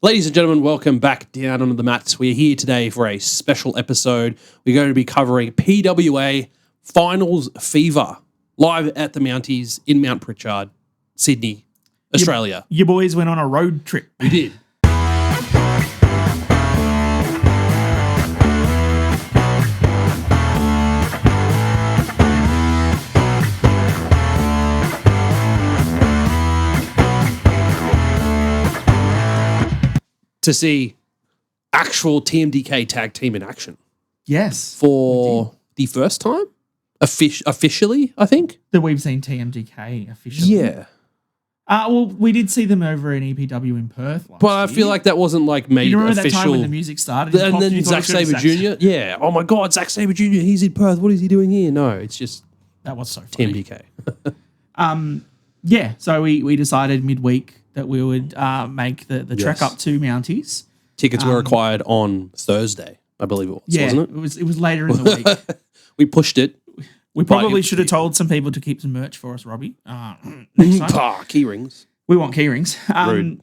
Ladies and gentlemen, welcome back down onto the mats. We are here today for a special episode. We're going to be covering PWA Finals Fever live at the Mounties in Mount Pritchard, Sydney, Australia. Your boys went on a road trip. We did. To see actual TMDK tag team in action. Yes. For the first time? Officially, I think. That we've seen TMDK officially. Yeah. Well, we did see them over in EPW in Perth last But I year. feel like that wasn't like made you remember official. that time when the music started? And then Zack Sabre Jr.? Yeah. Oh my God, Zack Sabre Jr., he's in Perth. What is he doing here? No, it's just That was so funny. TMDK. Yeah, so we decided midweek that we would make the trek up to Mounties. Tickets were acquired on Thursday, I believe it was, wasn't it? It was later in the week. We pushed it. We probably should have told some people to keep some merch for us, Robbie. Next time. Key rings. We want key rings. Rude.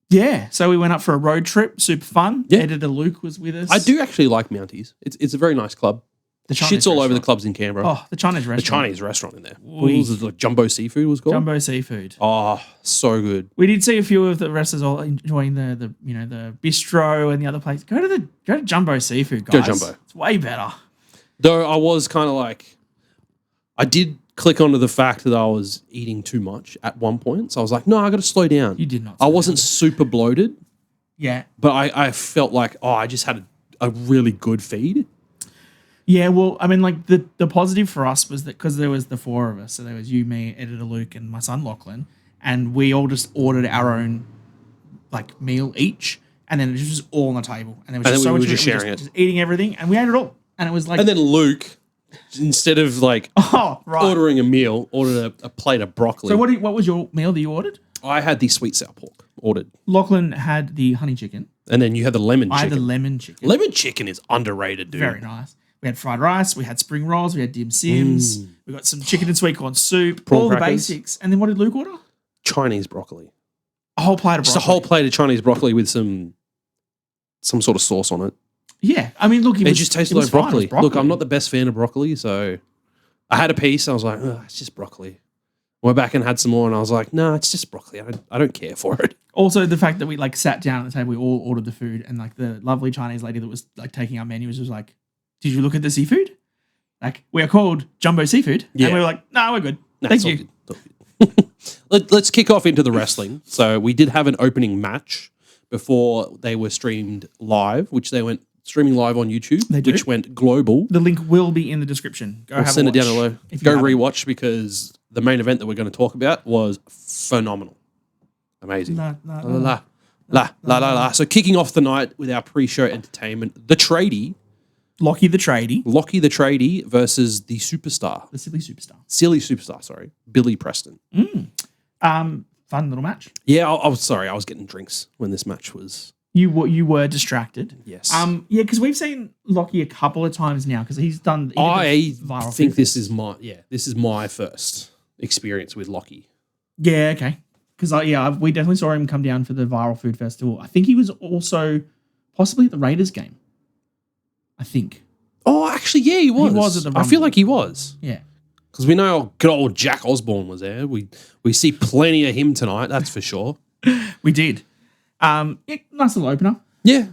Yeah, so we went up for a road trip, super fun. Yeah. Editor Luke was with us. I do actually like Mounties. It's a very nice club. The Chinese Shit's all over the restaurant. clubs in Canberra. Oh, the Chinese restaurant. The Chinese restaurant in there. What was it, like Jumbo Seafood was called? Jumbo Seafood. Oh, so good. We did see a few of the wrestlers all enjoying the bistro and the other place. Go to Jumbo Seafood, guys. Go Jumbo. It's way better. Though I was kind of like, I did click onto the fact that I was eating too much at one point. So I was like, no, I got to slow down. You did not. I wasn't super bloated, Yeah. but I felt like, I just had a really good feed. Yeah, well, I mean, like the positive for us was that because there was the four of us, so there was you, me, Editor Luke, and my son Lachlan, and we all just ordered our own like meal each, and then it was just all on the table, and there was just so much just of it, sharing just eating everything, and we ate it all, and it was like, And then Luke, instead of like ordering a meal, ordered a plate of broccoli. So what was your meal that you ordered? I had the sweet sour pork ordered. Lachlan had the honey chicken. And then you had the lemon I chicken. had the lemon chicken. Lemon chicken is underrated, dude. Very nice. We had fried rice, we had spring rolls, we had dim sims, we got some chicken and sweet corn soup, Prawn all crackers. the basics. And then what did Luke order? Chinese broccoli. A whole plate of Just broccoli. a whole plate of Chinese broccoli with some sort of sauce on it. Yeah. I mean, look, It just tasted like fine. It was broccoli. Look, I'm not the best fan of broccoli, so I had a piece. I was like, it's just broccoli. Went back and had some more, and I was like, no, it's just broccoli. I don't care for it. Also, the fact that we like sat down at the table, we all ordered the food, and like the lovely Chinese lady that was like taking our menus was like, "Did you look at the seafood? Like we are called Jumbo Seafood," Yeah. and we were like, "No, we're good. Nah, Thank it's all you." good. It's all good. Let's kick off into the wrestling. So we did have an opening match before they were streamed live, which they went streaming live on YouTube, They do. which went global. The link will be in the description. Go I'll have send a it down watch below. if you Go haven't. rewatch because the main event that we're going to talk about was phenomenal. Amazing. La, La, la, la, la, la. So kicking off the night with our pre-show entertainment, the tradie, Lockie the tradie, Lockie the tradie versus the superstar, the silly superstar. silly superstar, sorry, Billy Preston. Fun little match. Yeah, I was sorry. I was getting drinks when this match was. You were distracted. Yes. Yeah, because we've seen Lockie a couple of times now because he's done. I viral think food this is my first experience with Lockie. Yeah, okay. Because we definitely saw him come down for the Viral Food Festival. I think he was also possibly at the Raiders game. I think. Oh, actually, yeah, he was. He was at the I feel Rumble. like he was. Yeah. Because we know good old Jack Osborne was there. We see plenty of him tonight, that's for sure. We did. Yeah, nice little opener. Yeah,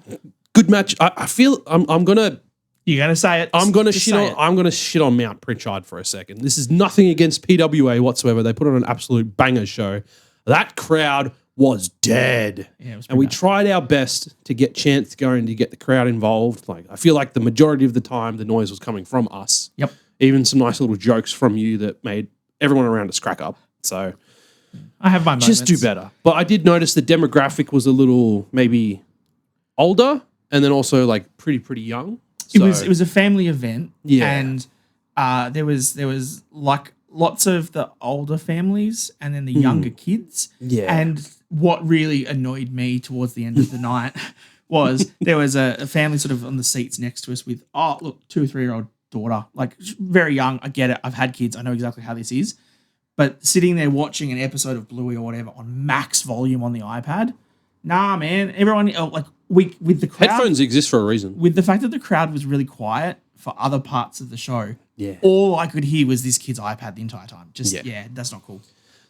good match. I feel I'm gonna You gotta say it. I'm gonna Just shit say on it. I'm gonna shit on Mount Pritchard for a second. This is nothing against PWA whatsoever. They put on an absolute banger show. That crowd was dead. Yeah, it was And we pretty bad. tried our best to get chants going to get the crowd involved. Like I feel like the majority of the time the noise was coming from us. Yep. Even some nice little jokes from you that made everyone around us crack up. So I have my moments. just do better. But I did notice the demographic was a little maybe older and then also like pretty young. It So- was a family event. Yeah. And there was like lots of the older families and then the younger kids. Yeah. And what really annoyed me towards the end of the night was there was a family sort of on the seats next to us with, 2 or 3 year old daughter, like very young. I get it. I've had kids. I know exactly how this is. But sitting there watching an episode of Bluey or whatever on max volume on the iPad, Nah, man. Everyone with the crowd. Headphones exist for a reason. With the fact that the crowd was really quiet for other parts of the show, Yeah. all I could hear was this kid's iPad the entire time. That's not cool.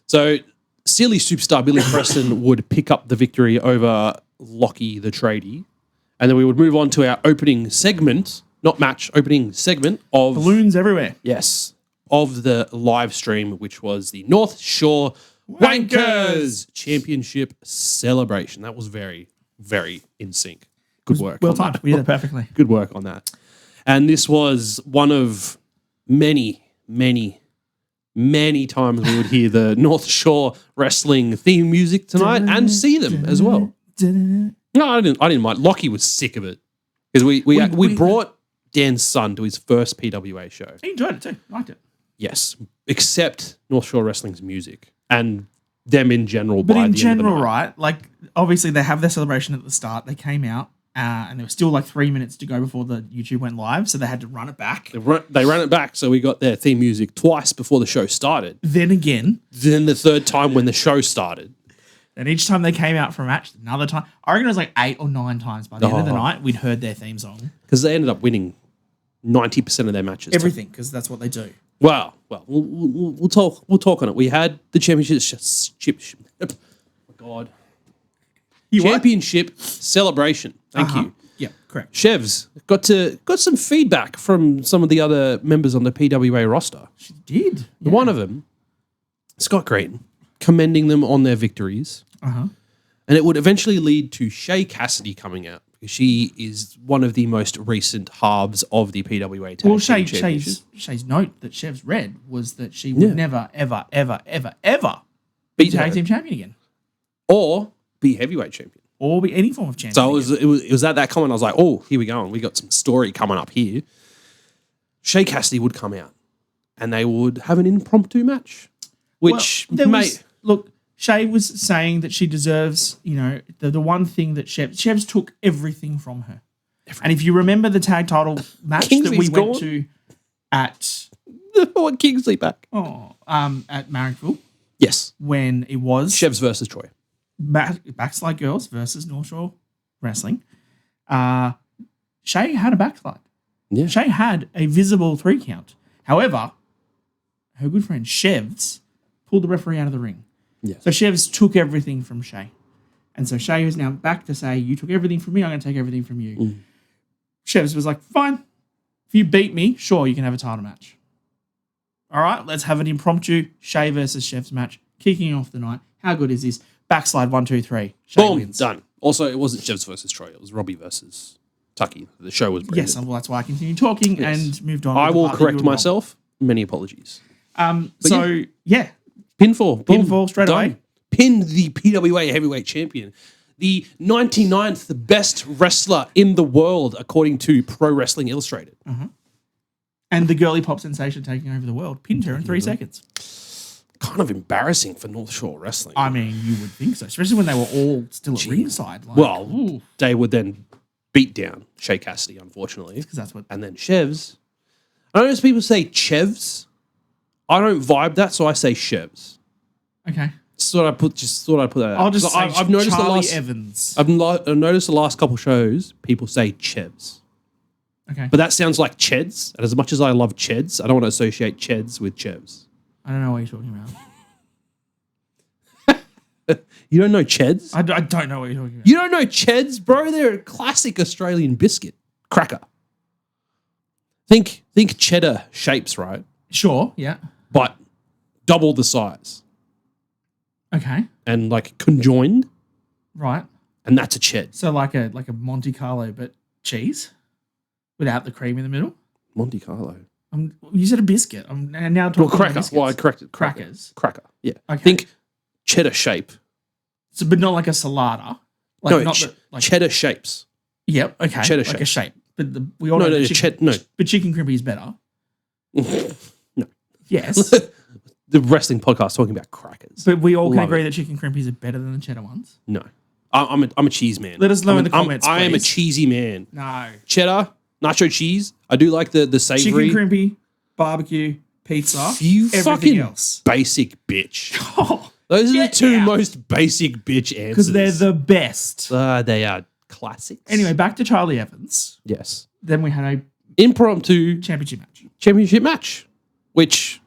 So, silly superstar Billy Preston would pick up the victory over Lockie the tradie. And then we would move on to our opening segment, not match, opening segment of... Balloons everywhere. Yes. Of the live stream, which was the North Shore Wankers Championship celebration. That was very, very in sync. Good work. Well timed. We did it perfectly. Good work on that. And this was one of many, many, many times we would hear the North Shore Wrestling theme music tonight and see them as well. No, I didn't mind. Lockie was sick of it because we brought Dan's son to his first PWA show. He enjoyed it too. Liked it. Yes, except North Shore Wrestling's music and them in general. But by in the end of the general, night. right? Like, obviously, they have their celebration at the start. They came out, and there was still like 3 minutes to go before the YouTube went live, so they had to run it back. They ran it back, so we got their theme music twice before the show started. Then again, Then the third time when the show started. and each time they came out for a match, another time. I reckon it was like 8 or 9 times by the end of the night we'd heard their theme song. Because they ended up winning 90% of their matches. Everything, because that's what they do. Well, we'll talk. We'll talk on it. We had the championship. Oh my God. Championship celebration. Thank you. Yeah, correct. Chevs got some feedback from some of the other members on the PWA roster. She did. Yeah. One of them, Scott Creighton, commending them on their victories. And it would eventually lead to Shay Cassidy coming out because she is one of the most recent halves of the PWA tag team championship. Shay's note that Chev's read was that she would never, ever, ever, ever, ever Beat tag her. team champion again. Or be heavyweight champion. Or be any form of champion. So it was at that comment I was like, oh, here we go. And we got some story coming up here. Shay Cassidy would come out and they would have an impromptu match. Which, look, Shay was saying that she deserves, the one thing that Chev's took everything from her. And if you remember the tag title match that we went to at... What Kingsley back? At Marrickville. Yes. When it was... Chevs versus Troy. Backslide Girls versus North Shore Wrestling. Shay had a backslide. Yeah. Shay had a visible 3 count. However, her good friend Chevs pulled the referee out of the ring. Yeah. So Chevs took everything from Shay. And so Shay is now back to say, you took everything from me, I'm going to take everything from you. Chevs was like, fine. If you beat me, sure, you can have a title match. All right, let's have an impromptu Shay versus Chevs match, kicking off the night. How good is this? Backslide 1, 2, 3. Shay Boom, wins. done. Also, it wasn't Chevs versus Troy. It was Robbie versus Tucky. The show was branded. Yes, well, that's why I continued talking and moved on. I with the will part that you correct were myself. Many apologies. Pinfall Boom, straight done. away. Pinned the PWA heavyweight champion. The 99th best wrestler in the world, according to Pro Wrestling Illustrated. And the girly pop sensation taking over the world. Pinned her in 3 seconds. Kind of embarrassing for North Shore Wrestling. I mean, you would think so, especially when they were all still at ringside. Like, they would then beat down Shay Cassidy, unfortunately. because that's what. And then Chevs. I notice people say Chevs. I don't vibe that, so I say Chevs. Okay. Just thought I'd put that out. I'll just say I've noticed Charlie Evans. I've noticed the last couple shows, people say Chevs. Okay. But that sounds like Cheds. And as much as I love Cheds, I don't want to associate Cheds with Chevs. I don't know what you're talking about. You don't know Cheds? I don't know what you're talking about. You don't know Cheds, bro? They're a classic Australian biscuit. Cracker. Think cheddar shapes, right? Sure, yeah. But double the size. Okay. And like conjoined. Right. And that's a Ched. So like a Monte Carlo, but cheese without the cream in the middle. Monte Carlo. You said a biscuit. I'm now talking about cracker. biscuits. Well, I corrected. Crackers. Cracker. Yeah. Okay. Think cheddar shape. So, but not like a salada. Like No, not like cheddar shapes. Yep. Okay. Cheddar like shape. a shape. But we all know that chicken, no. But chicken crimpy is better. No. Yes. The wrestling podcast talking about crackers. But we all can Love agree it. that chicken crimpy are better than the cheddar ones. No. I'm a cheese man. Let us know in the comments, I am a please. cheesy man. No. Cheddar, nacho cheese. I do like the savory. Chicken crimpy, barbecue, pizza, You everything fucking else. basic bitch. Oh, Those are Get the two out. most basic bitch Because answers. they're the best. They are classics. Anyway, back to Charlie Evans. Yes. Then we had a Impromptu championship match. which,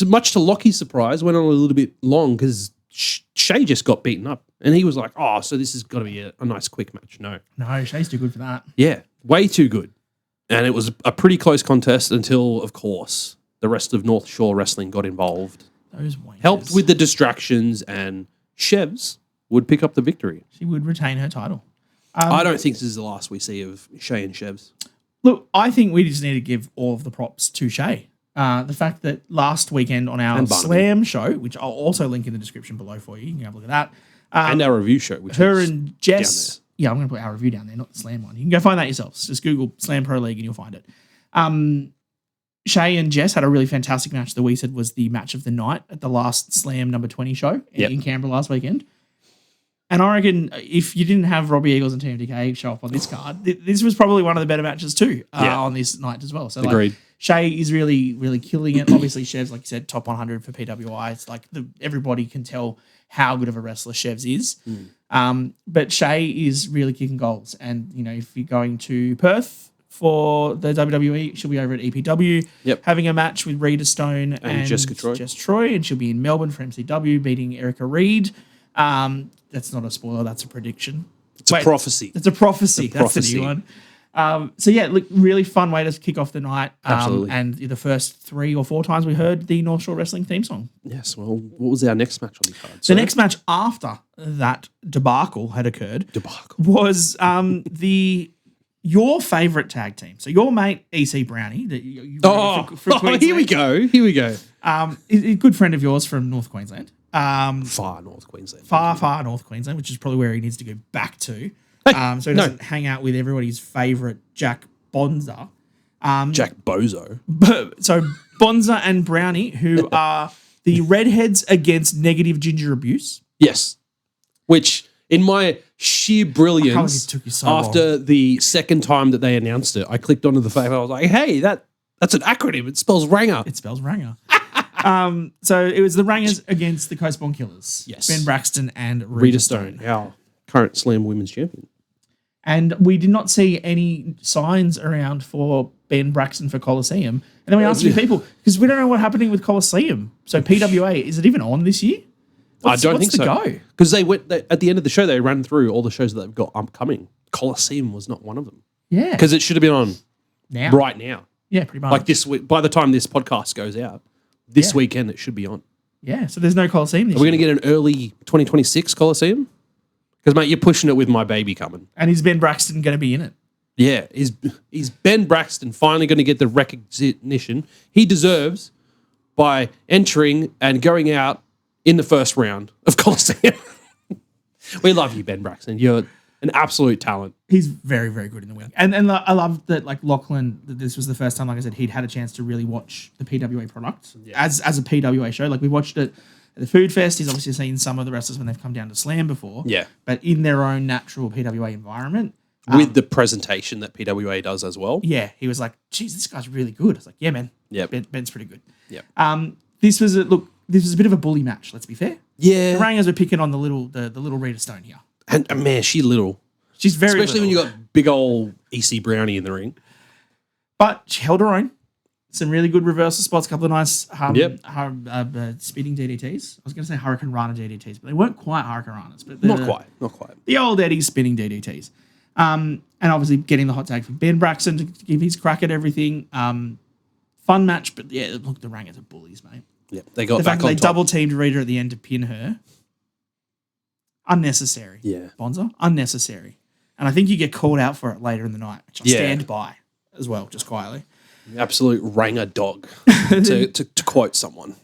much to Lockie's surprise, went on a little bit long because Shay just got beaten up. And he was like, oh, so this has got to be a nice quick match. No, Shay's too good for that. Yeah, way too good. And it was a pretty close contest until, of course, the rest of North Shore Wrestling got involved. Those wankers. Helped with the distractions, and Chevs would pick up the victory. She would retain her title. I don't think this is the last we see of Shay and Chevs. Look, I think we just need to give all of the props to Shay. The fact that last weekend on our Slam show, which I'll also link in the description below for you, you can have a look at that. And our review show, which her is and Jess. Yeah, I'm going to put our review down there, not the Slam one. You can go find that yourselves. Just Google Slam Pro League and you'll find it. Shay and Jess had a really fantastic match that we said was the match of the night at the last Slam number 20 show in Canberra last weekend. And I reckon if you didn't have Robbie Eagles and TMDK show up on this card, this was probably one of the better matches too on this night as well. So agreed. Shay is really, really killing it. Obviously, Chevs, like you said, top 100 for PWI. It's like everybody can tell how good of a wrestler Chevs is. But Shay is really kicking goals. And, if you're going to Perth for the WWE, she'll be over at EPW having a match with Rita Stone and Jess Troy. And she'll be in Melbourne for MCW beating Erica Reed. That's not a spoiler. That's a prediction. It's a prophecy. It's a prophecy. That's the new one. Look, really fun way to kick off the night. Absolutely. And the first 3 or 4 times we heard the North Shore Wrestling theme song. Yes. Well, what was our next match on the card? The next match after that debacle had occurred was your favourite tag team. So your mate EC Brownie. Here we go. Is a good friend of yours from North Queensland. Far North Queensland. Far North Queensland, which is probably where he needs to go back to. So he doesn't hang out with everybody's favourite Jack Bonza. Jack Bozo. So Bonza and Brownie, who are the redheads against negative ginger abuse. Yes. Which, in my sheer brilliance, after the second time that they announced it, I clicked onto the fact. I was like, hey, that's an acronym. It spells Ranger. It spells Ranger. So it was the Rangers against the Coastbourne Killers. Yes. Ben Braxton and Rita Stone. Our current Slam Women's Champion. And we did not see any signs around for Ben Braxton for Coliseum. And then we asked a few people, because we don't know what's happening with Coliseum. So PWA, is it even on this year? I don't think so. Go? Because at the end of the show, they ran through all the shows that they've got upcoming. Coliseum was not one of them. Yeah. Because it should have been on right now. Yeah, pretty much. Like this week, by the time this podcast goes out, this weekend it should be on. Yeah, so there's no Coliseum this year. Are we going to get an early 2026 Coliseum? Because, mate, you're pushing it with my baby coming. And is Ben Braxton going to be in it? Yeah. Is Ben Braxton finally going to get the recognition he deserves by entering and going out in the first round of Coliseum? We love you, Ben Braxton. You're an absolute talent. He's very, very good in the wing. And I love that, like, Lachlan, that this was the first time, like I said, he'd had a chance to really watch the PWA product as a PWA show. Like, we watched it at the Food Fest. He's obviously seen some of the wrestlers when they've come down to Slam before. Yeah. But in their own natural PWA environment. With the presentation that PWA does as well. Yeah. He was like, geez, this guy's really good. I was like, yeah, man. Yeah. Ben's pretty good. Yeah. This was a bit of a bully match, let's be fair. Yeah. The Rangers were picking on the little Rita Stone here. And man, she's little. She's very Especially little. when you got big old EC Brownie in the ring. But she held her own. Some really good reversal spots, a couple of nice speeding DDTs. I was going to say Hurricane Rana DDTs, but they weren't quite Hurricane Ranas. But Not quite. The old Eddie spinning DDTs. And obviously getting the hot tag from Ben Braxton to give his crack at everything. Fun match, but yeah, look, the Rangers are bullies, mate. Yeah, they got the back fact on they top. double teamed Rita at the end to pin her. Unnecessary. Yeah. Bonza, unnecessary. And I think you get called out for it later in the night, which I'll stand by as well, just quietly. Absolute Ranger dog, to quote someone.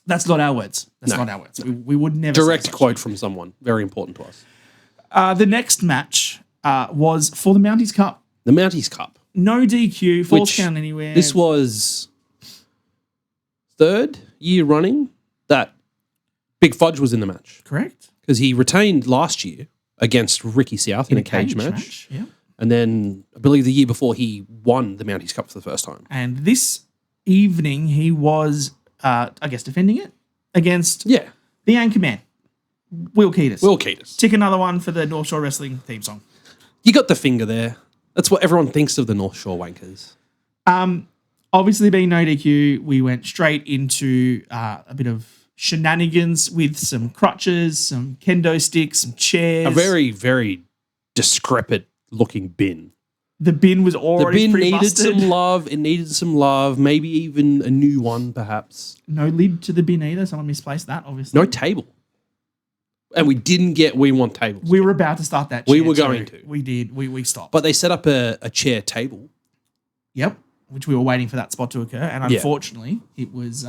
That's not our words. Not our words. We would never direct quote from someone. Very important to us. The next match was for the Mounties Cup. The Mounties Cup. No DQ, false count anywhere. This was third year running that Big Fudge was in the match. Correct. Because he retained last year against Ricky South in a cage match. Yeah. And then I believe the year before he won the Mounties Cup for the first time. And this evening he was, defending it against The anchor man, Will Keatis. Will Keatis. Tick another one for the North Shore Wrestling theme song. You got the finger there. That's what everyone thinks of the North Shore Wankers. Obviously, being no DQ, we went straight into a bit of shenanigans with some crutches, some kendo sticks, some chairs. A very, very discrepant looking bin. The bin was The already bin pretty needed busted. some love. It needed some love. Maybe even a new one, perhaps. No lid to the bin either. Someone misplaced that, obviously. No table. And we didn't get We Want Tables. We were about to start that. We chair were too. going to. We did. We stopped. But they set up a chair table. Yep. Which we were waiting for that spot to occur, and unfortunately, it was.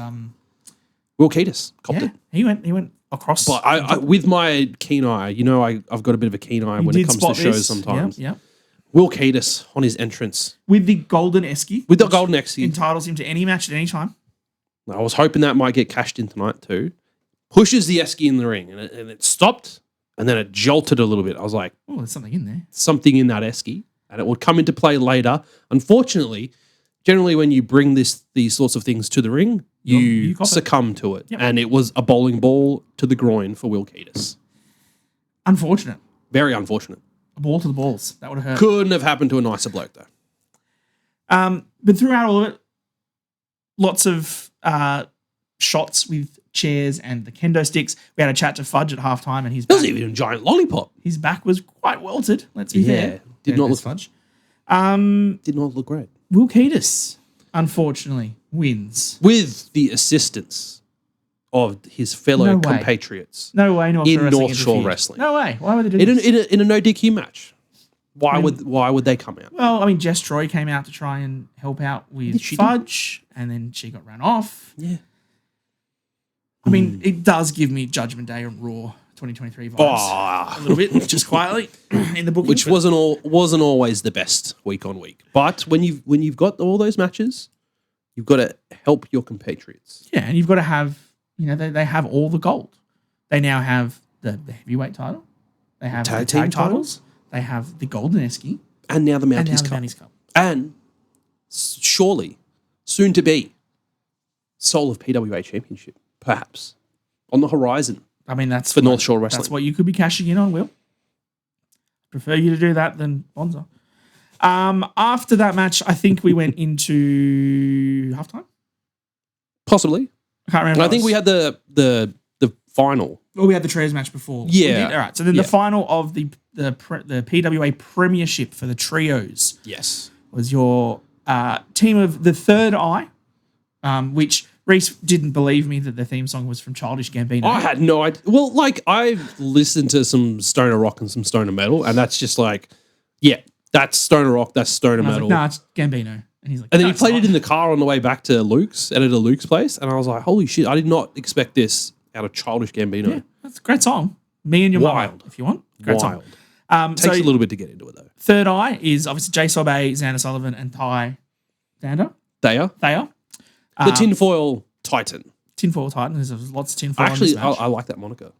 Will Keatis copped it. He went across. But I with my keen eye, I've got a bit of a keen eye when it comes to shows sometimes. Yep. Will Keatis on his entrance. With the golden esky. With the golden esky. Entitles him to any match at any time. I was hoping that might get cashed in tonight too. Pushes the esky in the ring, and it stopped, and then it jolted a little bit. I was like, oh, there's something in there. Something in that esky, and it would come into play later. Unfortunately, generally when you bring these sorts of things to the ring, you succumb to it. Yep. And it was a bowling ball to the groin for Will Keatis. Unfortunate. Very unfortunate. A ball to the balls. That would have hurt. Couldn't have happened to a nicer bloke, though. But throughout all of it, lots of shots with chairs and the kendo sticks. We had a chat to Fudge at halftime, and his back, was even a giant lollipop. His back was quite welted. Let's be fair. Did not look Fudge. Did not look great. Will Keatis, unfortunately, wins with the assistance of his fellow compatriots. No way, North Shore Wrestling. No way. Why would they do this? In a no DQ match? Why would they come out? Well, I mean, Jess Troy came out to try and help out with Fudge, and then she got run off. Yeah. I mean, it does give me Judgment Day and Raw 2023 vibes a little bit, just quietly in the book. Which wasn't always the best week on week. But when you've got all those matches, you've got to help your compatriots. Yeah, and you've got to have, they have all the gold. They now have the heavyweight title. They have the tag titles. They have the golden esky. And now the Mounties Cup. And surely, soon to be, Soul of PWA Championship, perhaps, on the horizon. I mean, that's for North Shore Wrestling. That's what you could be cashing in on, Will. Prefer you to do that than Bonza. After that match, I think we went into halftime. Possibly. I can't remember. I think we had the final. Well, we had the trios match before. Yeah. All right. So then the final of the PWA Premiership for the trios. Yes. Was your team of the Third Eye, which Reece didn't believe me that the theme song was from Childish Gambino. I had no idea. Well, I've listened to some stoner rock and some stoner metal, and that's just that's stoner rock, that's stoner metal. Nah, it's Gambino. And he's like, and then he played it in the car on the way back to Luke's, editor Luke's place, and I was like, holy shit, I did not expect this out of Childish Gambino. Yeah, that's a great song. Me and Your Mama, if you want. Great song. Takes a little bit to get into it, though. Third Eye is obviously Jay Sorbet, Xander Sullivan, and Ty Dander. Thayer. The Tinfoil Titan. Tinfoil Titan. There's lots of tinfoil. Actually, I like that moniker.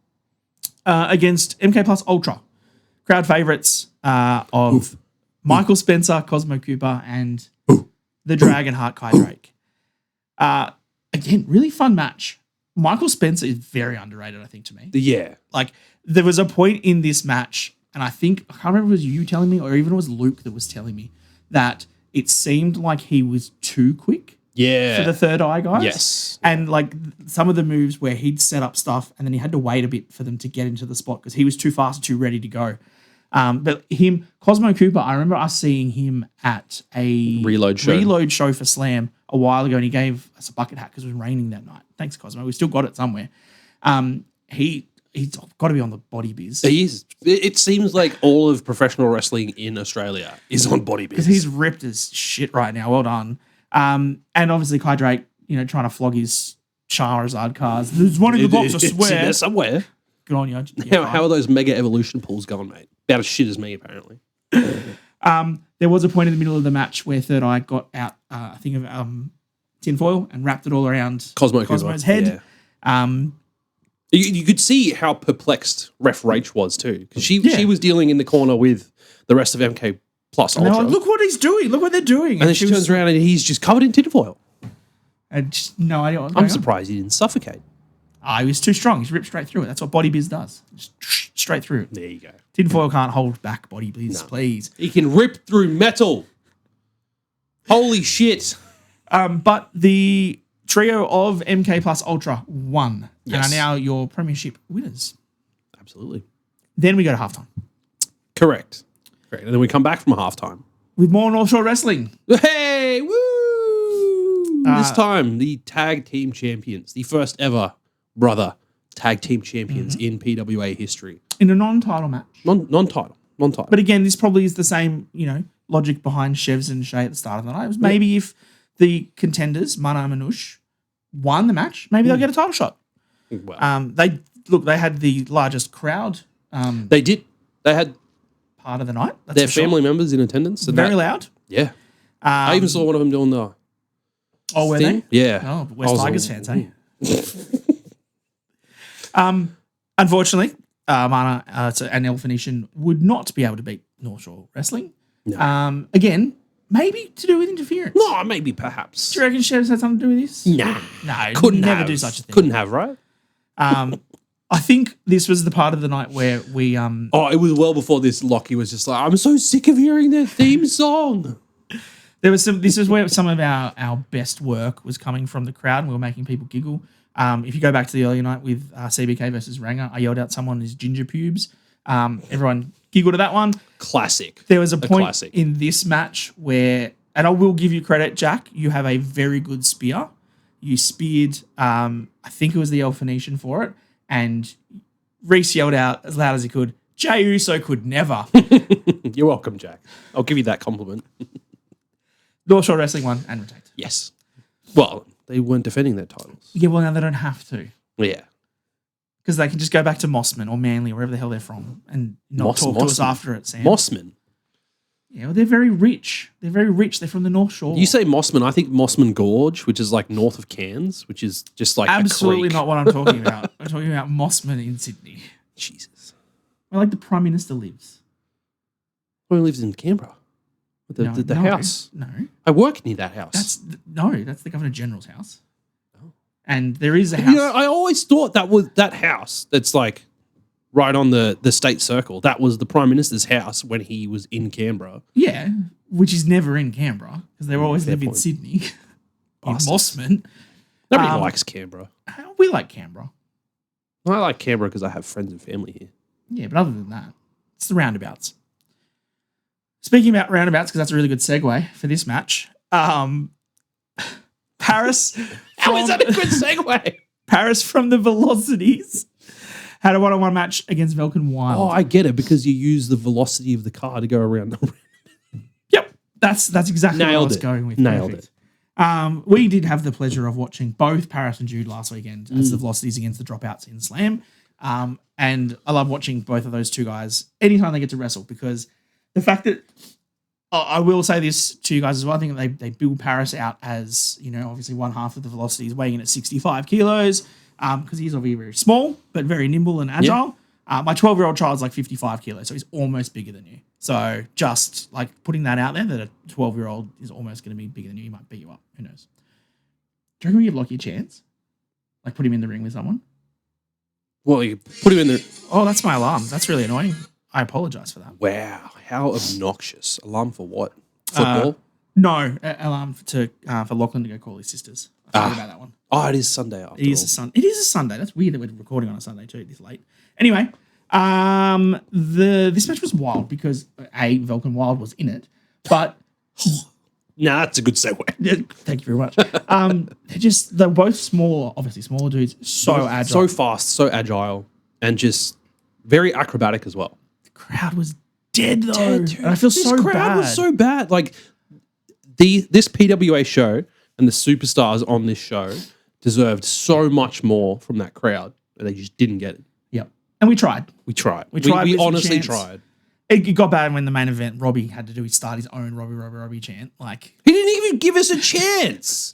Against MK Plus Ultra. Crowd favourites of Michael Spencer, Cosmo Cooper, and the Dragonheart Kai Drake. Again, really fun match. Michael Spencer is very underrated, I think, to me. Yeah. There was a point in this match, and I can't remember if it was you telling me or even it was Luke that was telling me that it seemed like he was too quick. Yeah. For the Third Eye guys. Yes. And some of the moves where he'd set up stuff and then he had to wait a bit for them to get into the spot because he was too fast and too ready to go. But Cosmo Cooper, I remember us seeing him at a reload show for Slam a while ago, and he gave us a bucket hat because it was raining that night. Thanks, Cosmo. We still got it somewhere. He's got to be on the body biz. He is. It seems like all of professional wrestling in Australia is on body biz. Because he's ripped as shit right now. Well done. And obviously Kai Drake, trying to flog his Charizard cars. There's one in the box, I swear. It's in there somewhere. Good on you. How are those mega evolution pools going, mate? About as shit as me, apparently. There was a point in the middle of the match where Third Eye got out, I think, of tinfoil and wrapped it all around Cosmo's head. Yeah. You could see how perplexed Ref Rach was too, because she was dealing in the corner with the rest of MK Plus Ultra. Like, look what he's doing. Look what they're doing. And then she turns around and he's just covered in tinfoil. And just no idea what was I'm surprised he didn't suffocate. He was too strong. He's ripped straight through it. That's what Body Biz does. Just straight through it. There you go. Tinfoil can't hold back Body Biz, please. He can rip through metal. Holy shit. But the trio of MK Plus Ultra won. Yes. And are now your premiership winners. Absolutely. Then we go to halftime. Correct. And then we come back from a halftime. With more North Shore Wrestling. Hey, woo! This time, the tag team champions, the first ever brother tag team champions in PWA history. In a non-title match. Non-title. But again, this probably is the same, logic behind Chevs and Shay at the start of the night. It was maybe if the contenders, Mana and Manush, won the match, maybe they'll get a title shot. Well, they had the largest crowd. they did. They had part of the night. That's their for family members in attendance. And very loud. Yeah. I even saw one of them doing the were thing. they? Yeah. Oh, but West Tigers fans, eh? Unfortunately, Mana and El Phoenician would not be able to beat North Shore Wrestling. No. Again, maybe to do with interference. No, maybe perhaps. Do you reckon Chefs had something to do with this? Nah. No, Couldn't never have. do such a thing. Couldn't have, right? I think this was the part of the night where we Oh, it was well before this. Lockie was just like, I'm so sick of hearing their theme song. there was some. This is where some of our best work was coming from the crowd, and we were making people giggle. If you go back to the earlier night with CBK versus Ranger, I yelled out someone is ginger pubes. Everyone giggled at that one. Classic. There was a point classic. in this match where, and I will give you credit, Jack, you have a very good spear. You speared, I think it was the El Phoenician for it, and Reece yelled out as loud as he could, Jey Uso could never. You're welcome, Jack. I'll give you that compliment. North Shore Wrestling won and retained. Yes. Well, they weren't defending their titles. Yeah, well, now they don't have to. Yeah. Because they can just go back to Mossman or Manly or wherever the hell they're from and not talk to us after it, Sam. Mossman. Yeah, well, they're very rich. They're very rich. They're from the North Shore. You say Mossman, I think Mossman Gorge, which is like north of Cairns, which is just like absolutely a creek. not what I'm talking about. I'm talking about Mossman in Sydney. Jesus. Where like the Prime Minister lives. Well, he lives in Canberra. The house. No. I work near that house. That's the Governor General's house. Oh. And there is a house. I always thought that was that house that's like right on the state circle. That was the Prime Minister's house when he was in Canberra. Yeah, which is never in Canberra because they always live in point. Sydney. In Mossman. Nobody likes Canberra. We like Canberra. I like Canberra because I have friends and family here. Yeah, but other than that, it's the roundabouts. Speaking about roundabouts, because that's a really good segue for this match. Paris. How is that a good segue? Paris from the Velocities had a one-on-one match against Velkin Wild. Oh, I get it because you use the velocity of the car to go around the Yep, that's exactly what I was going with. Nailed it. We did have the pleasure of watching both Paris and Jude last weekend as the Velocities against the Dropouts in Slam. And I love watching both of those two guys anytime they get to wrestle because the fact that I will say this to you guys as well. I think they build Paris out as, obviously one half of the Velocities weighing in at 65 kilos because he's obviously very small but very nimble and agile. Yeah. My 12-year-old child's like 55 kilos, so he's almost bigger than you. So just like putting that out there that a 12-year-old is almost going to be bigger than you, he might beat you up. Who knows? Do you reckon we give Lockie a chance? Like put him in the ring with someone? Well, you put him in there. Oh, that's my alarm. That's really annoying. I apologize for that. Wow, how obnoxious. Alarm for what? Football? No, alarm for Lachlan to go call his sisters. I forgot about that one. Oh, it is Sunday after It is a Sunday. That's weird that we're recording on a Sunday too, this late. Anyway, this match was wild because Velkin Wild was in it, but nah, that's a good segue. Thank you very much. They're both small, obviously smaller dudes, so agile, so fast, so agile, and just very acrobatic as well. The crowd was dead though, and I feel so bad. This crowd was so bad. Like this PWA show and the superstars on this show deserved so much more from that crowd, and they just didn't get it. Yep, and we tried. We tried. We honestly tried. It got bad when the main event, Robbie had to start his own Robbie chant. Like he didn't even give us a chance.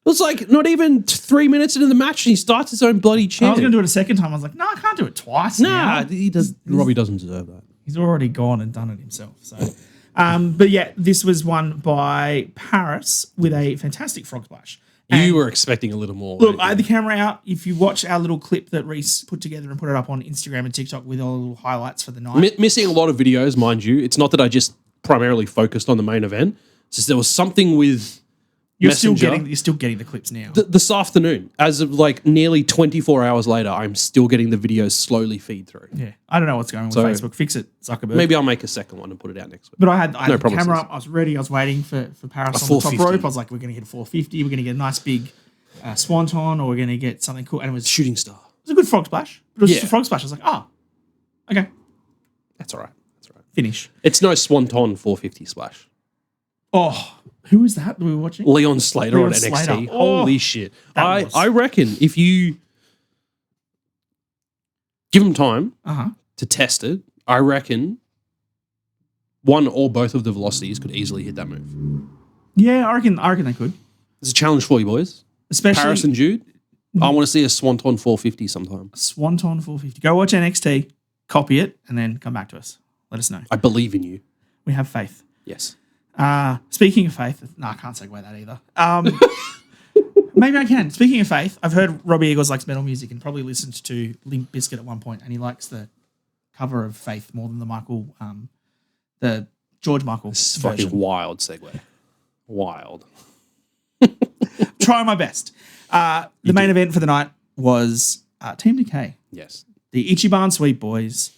It was like not even 3 minutes into the match and he starts his own bloody chant. I was going to do it a second time. I was like, no, I can't do it twice. Nah, he does. Robbie doesn't deserve that. He's already gone and done it himself. So, but yeah, this was won by Paris with a fantastic frog splash. You were expecting a little more. Look, right? I had the camera out. If you watch our little clip that Reece put together and put it up on Instagram and TikTok with all the little highlights for the night. Missing a lot of videos, mind you. It's not that I just primarily focused on the main event. It's just there was something with You're Messenger. still getting the clips now. This afternoon, as of like nearly 24 hours later, I'm still getting the videos slowly feed through. Yeah. I don't know what's going on with Facebook. Fix it, Zuckerberg. Maybe I'll make a second one and put it out next week. But I had the promises. camera up. I was ready. I was waiting for Paris on the top 450. rope. I was like, we're going to get a 450. We're going to get a nice big swanton, or we're going to get something cool. And it was Shooting star. a good frog splash. But it was Yeah. just a frog splash. I was like, okay, That's all right. finish. It's no Swanton 450 splash. Oh, who was that we were watching? Leon Slater Leon on NXT. Slater. Holy shit. that was- I reckon if you give them time Uh-huh. to test it, I reckon one or both of the velocities could easily hit that move. Yeah, I reckon they could. It's a challenge for you boys. Especially Paris and Jude. I want to see a Swanton 450 sometime. Swanton 450. Go watch NXT, copy it, and then come back to us. Let us know. I believe in you. We have faith. Yes. Speaking of faith, no, I can't segue that either. Maybe I can. Speaking of faith, I've heard Robbie Eagles likes metal music and probably listened to Limp Bizkit at one point, and he likes the cover of Faith more than the George Michael It's version. fucking wild segue. Wild. Trying my best. The main event for the night was TMDK, Yes. the ICHI BAN Sweet Boys,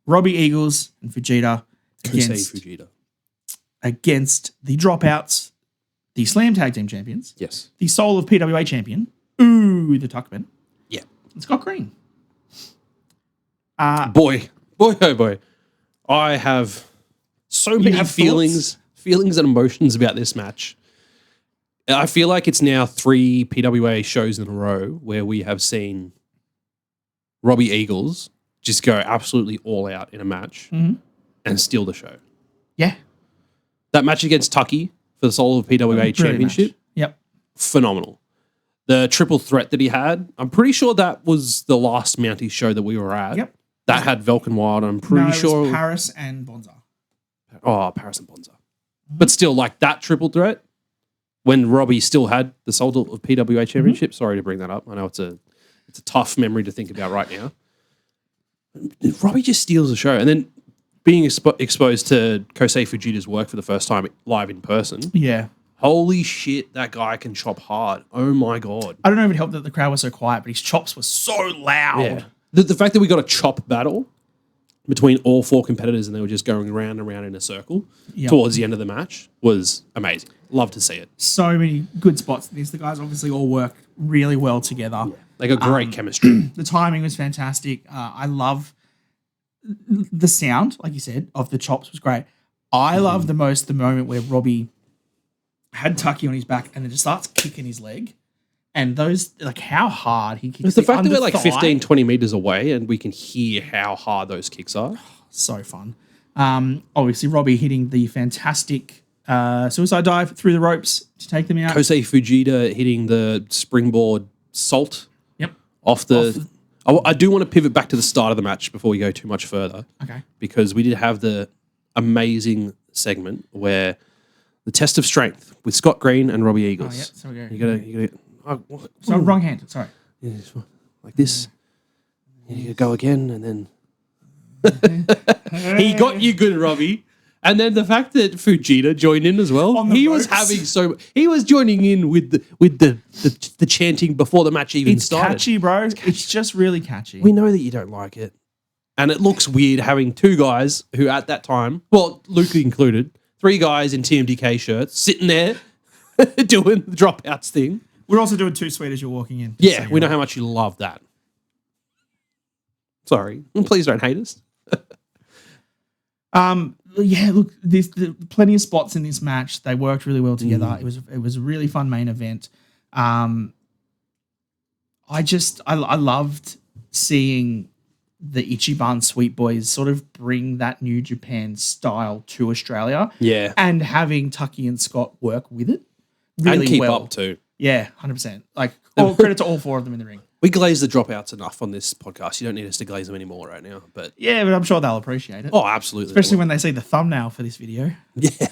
Robbie Eagles and Fujita Fujita. against the Dropouts, the Slam Tag Team Champions, Yes. the Soul of PWA Champion, the Tuckman, Yeah. and Scott Green. Boy, oh boy. I have so many have feelings and emotions about this match. I feel like it's now 3 PWA shows in a row where we have seen Robbie Eagles just go absolutely all out in a match and steal the show. Yeah. That match against Tucky for the Soul of PWA Brilliant Championship, match. Yep. phenomenal. The triple threat that he had, I'm pretty sure that was the last Mounties show that we were at. Yep. That had Velkin Wild. I'm pretty It sure. was Paris and Bonza. Oh, Paris and Bonza. But still, like that triple threat, when Robbie still had the Soul of PWA Championship. Sorry to bring that up. I know it's a tough memory to think about right now. Robbie just steals the show. And then being exposed to Kosei Fujita's work for the first time live in person. Yeah. Holy shit, that guy can chop hard. Oh my God. I don't know if it helped that the crowd was so quiet, but his chops were so loud. Yeah. The fact that we got a chop battle between all 4 competitors and they were just going round and round in a circle towards the end of the match was amazing. Love to see it. So many good spots in this. The guys obviously all work really well together. They got great chemistry. The timing was fantastic. I love the sound, like you said, of the chops was great. I love the moment where Robbie had Tucky on his back and then just starts kicking his leg. And those, like how hard he kicks. It's the fact that we're like under thigh. 15, 20 meters away and we can hear how hard those kicks are. So fun. Obviously, Robbie hitting the fantastic suicide dive through the ropes to take them out. Kosei Fujita hitting the springboard salt Yep. off the... I do want to pivot back to the start of the match before we go too much further. Okay. Because we did have the amazing segment where the test of strength with Scott Green and Robbie Eagles. Oh, yeah. So we go. You gotta So wrong hand. Sorry. yeah, just like this. You gotta go again, and then he got you good, Robbie. And then the fact that Fujita joined in as well, On the he was ropes. having he was joining in with the chanting before the match even It's started. catchy, bro. It's just really catchy. We know that you don't like it, and it looks weird having 2 guys who at that time, well, Luke included, 3 guys in TMDK shirts sitting there doing the dropouts thing. We're also doing Too Sweet as you're walking in. Yeah, we know how much you love that. Sorry. Please don't hate us. Yeah, look, plenty of spots in this match. They worked really well together. It was a really fun main event. I loved seeing the ICHI BAN Sweet Boys sort of bring that New Japan style to Australia. Yeah. And having Tucky and Scott work with it really And keep well. up too. Yeah, 100%. Like, all credit to all 4 of them in the ring. We glaze the dropouts enough on this podcast. You don't need us to glaze them anymore right now. But Yeah, but I'm sure they'll appreciate it. oh, absolutely. Especially when they see the thumbnail for this video. Yeah.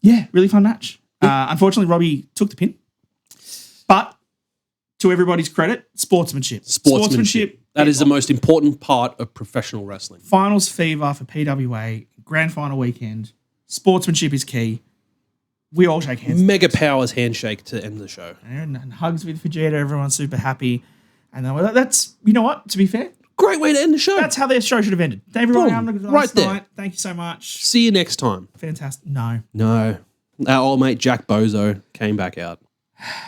Yeah, really fun match. Unfortunately, Robbie took the pin. But to everybody's credit, sportsmanship. That is the most important part of professional wrestling. Finals Fever for PWA, grand final weekend. Sportsmanship is key. We all shake hands. Mega Powers handshake to end the show. And hugs with Fujita. Everyone's super happy. And then that's, you know what, to be fair, great way to end the show. that's how their show should have ended. Everyone, have a good right there. night. Thank you so much. See you next time. Fantastic. No. Our old mate Jack Bozo came back out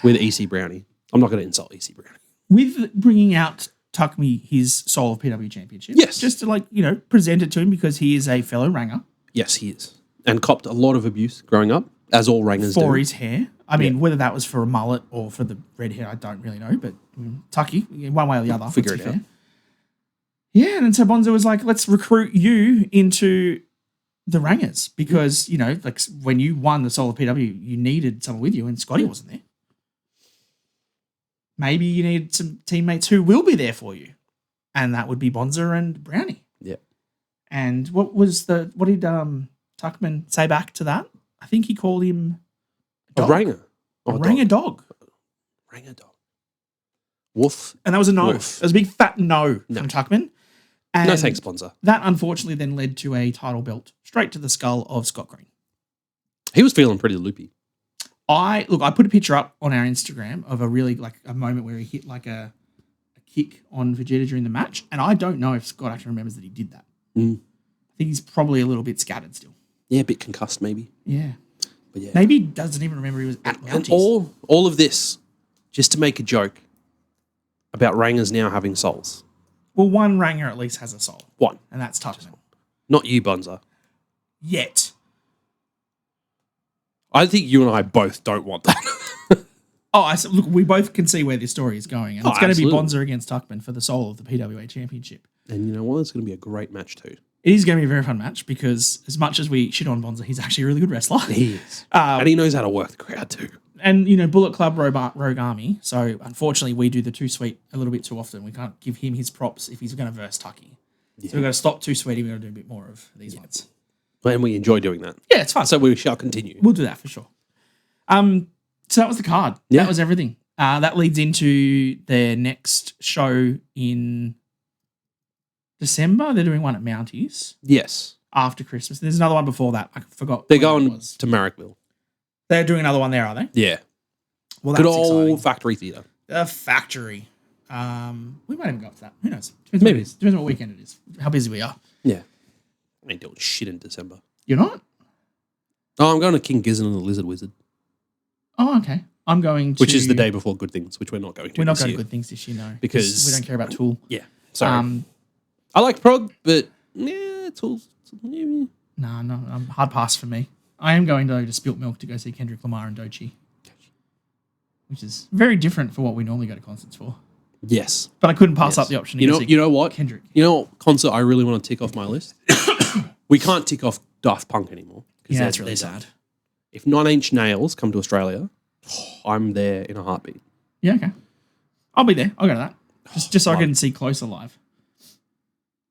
with EC Brownie. I'm not going to insult EC Brownie. With bringing out Tuck Me his Soul of PW Championship. Yes. Just to present it to him because he is a fellow ranger. Yes, he is. And copped a lot of abuse growing up, as all rangers do. For his hair. I mean, whether that was for a mullet or for the red hair, I don't really know. But Tucky, one way or the other. Figure it out. Yeah, and then so Bonzo was like, let's recruit you into the rangers because, when you won the Soul of PW, you needed someone with you and Scotty wasn't there. Maybe you need some teammates who will be there for you. And that would be Bonza and Brownie. Yeah. And what did Tuckman say back to that? I think he called him a ranger. A ranger dog. Ranger dog. Woof. And that was a no. Woof. That was a big fat no from Tuckman. And no thanks, sponsor. That unfortunately then led to a title belt straight to the skull of Scott Green. He was feeling pretty loopy. I put a picture up on our Instagram of a really a moment where he hit a kick on Vegeta during the match, and I don't know if Scott actually remembers that he did that. I think he's probably a little bit scattered still. Yeah, a bit concussed maybe. Yeah. But yeah. Maybe he doesn't even remember he was at Mounties. And all of this just to make a joke about rangers now having souls. Well, one ranger at least has a soul. One. And that's Tuckman. Not you, Bonza. Yet. I think you and I both don't want that. Look, we both can see where this story is going. And it's going to be Bonza against Tuckman for the soul of the PWA Championship. And you know what? It's going to be a great match too. It is going to be a very fun match because as much as we shit on Bonza, he's actually a really good wrestler. He is. And he knows how to work the crowd too. And, Bullet Club, Rogue Army. So, unfortunately, we do the Too Sweet a little bit too often. We can't give him his props if he's going to verse Tucky. Yeah. So, we've got to stop Too Sweety. We've got to do a bit more of these ones. And we enjoy doing that. Yeah, it's fun. So, we shall continue. We'll do that for sure. So, that was the card. Yeah. That was everything. That leads into their next show in December. They're doing one at Mounties. Yes. After Christmas. There's another one before that. I forgot. They're going to Marrickville. They're doing another one there, are they? Yeah. Well, that's good old exciting. Factory Theatre. The Factory. We might even go up to that. Who knows? Maybe. Depends what weekend it is. How busy we are. Yeah. I ain't doing shit in December. You're not? Oh, I'm going to King Gizzard and the Lizard Wizard. Oh, okay. I'm going to... Which is the day before Good Things, which we're not going to We're not going to Good Things this year, no. Because... we don't care about Tool. Yeah. Sorry. I like prog, but yeah, Tool's... No, hard pass for me. I am going to Spilt Milk to go see Kendrick Lamar and Doechii. Which is very different for what we normally go to concerts for. Yes. But I couldn't pass up the option to go see you know what? Kendrick. You know what concert I really want to tick off my list? We can't tick off Daft Punk anymore. Yeah, that's really sad. If 9 Inch Nails come to Australia, I'm there in a heartbeat. Yeah, okay. I'll be there. I'll go to that. Just so I can see Closer live.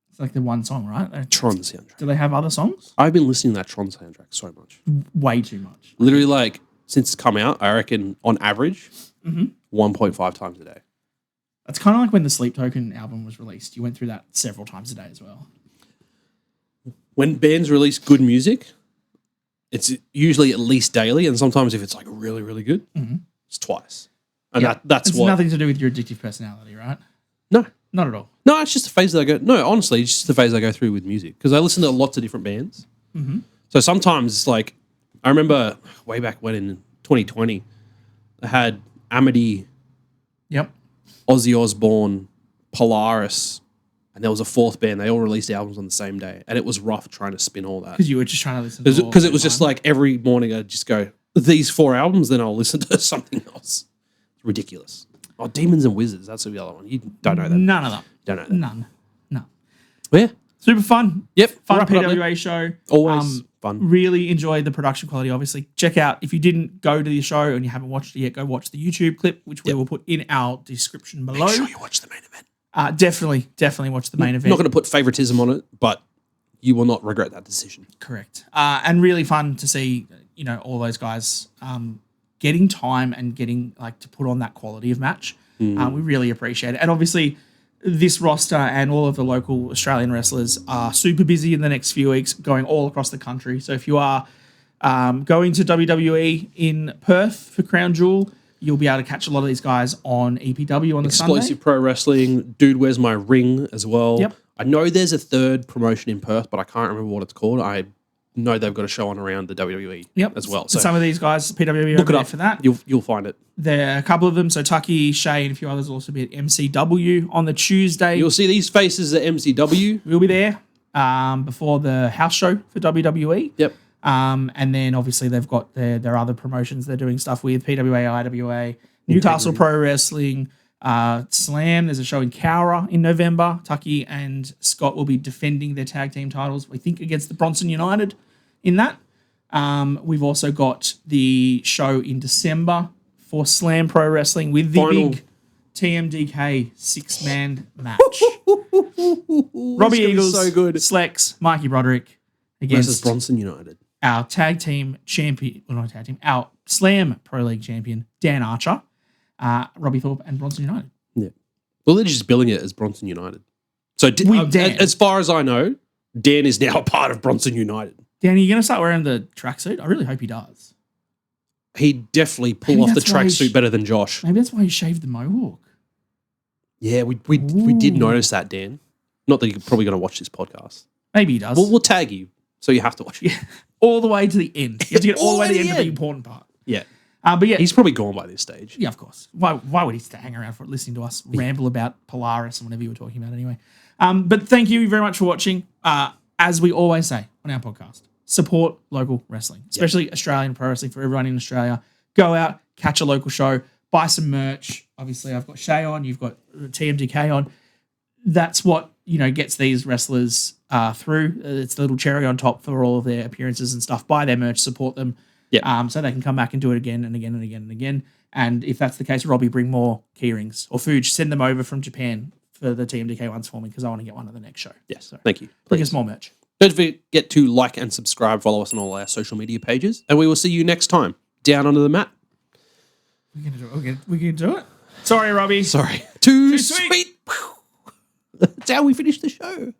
It's like the one song, right? Tron soundtrack. Do they have other songs? I've been listening to that Tron soundtrack so much. Way too much. Literally, since it's come out, I reckon on average, 1.5 times a day. That's kind of like when the Sleep Token album was released. You went through that several times a day as well. When bands release good music, it's usually at least daily, and sometimes if it's like really, really good, it's twice. And that's what... It's nothing to do with your addictive personality, right? No. Not at all. No, it's just a phase that I go... No, honestly, it's just the phase I go through with music. Because I listen to lots of different bands. Mm-hmm. So sometimes it's like... I remember way back when in 2020, I had Amity... Yep. Ozzy Osbourne, Polaris, and there was a fourth band. They all released albums on the same day. And it was rough trying to spin all that. Because you were just trying to listen to Because it was just like every morning I'd just go, these 4 albums, then I'll listen to something else. It's ridiculous. Oh, Demons and Wizards, that's the other one. You don't know that. None of them. Don't know that. None. No. Yeah. Super fun. Yep. Fun PWA show. Always fun. Really enjoyed the production quality, obviously. Check out, if you didn't go to the show and you haven't watched it yet, go watch the YouTube clip, which we will put in our description below. Make sure you watch the main event. Definitely watch the main event. Not going to put favoritism on it, but you will not regret that decision. Correct. And really fun to see you know, all those guys getting time and getting like to put on that quality of match. We really appreciate it. And obviously this roster and all of the local Australian wrestlers are super busy in the next few weeks, going all across the country. So if you are going to WWE in Perth for Crown Jewel, you'll be able to catch a lot of these guys on EPW on the Sunday. Explosive Pro Wrestling, Dude, Where's My Ring as well. Yep. I know there's a third promotion in Perth, but I can't remember what it's called. I know they've got a show on around the WWE as well. So some of these guys, PWA, look it up for that. You'll find it. There are a couple of them. So Tucky, Shay, and a few others will also be at MCW on the Tuesday. You'll see these faces at MCW. We'll be there before the house show for WWE. Yep. And then obviously they've got their other promotions they're doing stuff with, PWA, IWA, Newcastle Pro Wrestling, Slam. There's a show in Cowra in November. Tucky and Scott will be defending their tag team titles, we think, against the Bronson United in that. We've also got the show in December for Slam Pro Wrestling with the big TMDK 6-man match. Robbie Eagles, so good. Slex, Mikey Broderick against versus Bronson United. Our tag team champion, well, not tag team, our Slam Pro League champion, Dan Archer, Robbie Thorpe, and Bronson United. Yeah. Well, they're just billing it as Bronson United. So Dan. as far as I know, Dan is now a part of Bronson United. Dan, are you going to start wearing the tracksuit? I really hope he does. He'd definitely pull off the tracksuit better than Josh. Maybe that's why he shaved the mohawk. Yeah, we did notice that, Dan. Not that you're probably going to watch this podcast. Maybe he does. We'll tag you, so you have to watch it. Yeah. All the way to the end. You have to get all the way to the end of the important part. Yeah. But yeah. He's probably gone by this stage. Yeah, of course. Why would he stay hang around for listening to us ramble about Polaris and whatever you were talking about anyway? But thank you very much for watching. As we always say on our podcast, support local wrestling, especially Australian pro wrestling for everyone in Australia. Go out, catch a local show, buy some merch. Obviously, I've got Shay on, you've got TMDK on. That's what, you know, gets these wrestlers through. It's the little cherry on top for all of their appearances and stuff. Buy their merch, support them, so they can come back and do it again and again and again and again. And if that's the case, Robbie, bring more keyrings. Or Fuj, send them over from Japan for the TMDK ones for me because I want to get one at the next show. Yes, so thank you. Bring us more merch. Don't forget to like and subscribe, follow us on all our social media pages, and we will see you next time. Down under the mat. We're going to do it. We can do it. Sorry, Robbie. Sorry. Too sweet. That's how we finish the show.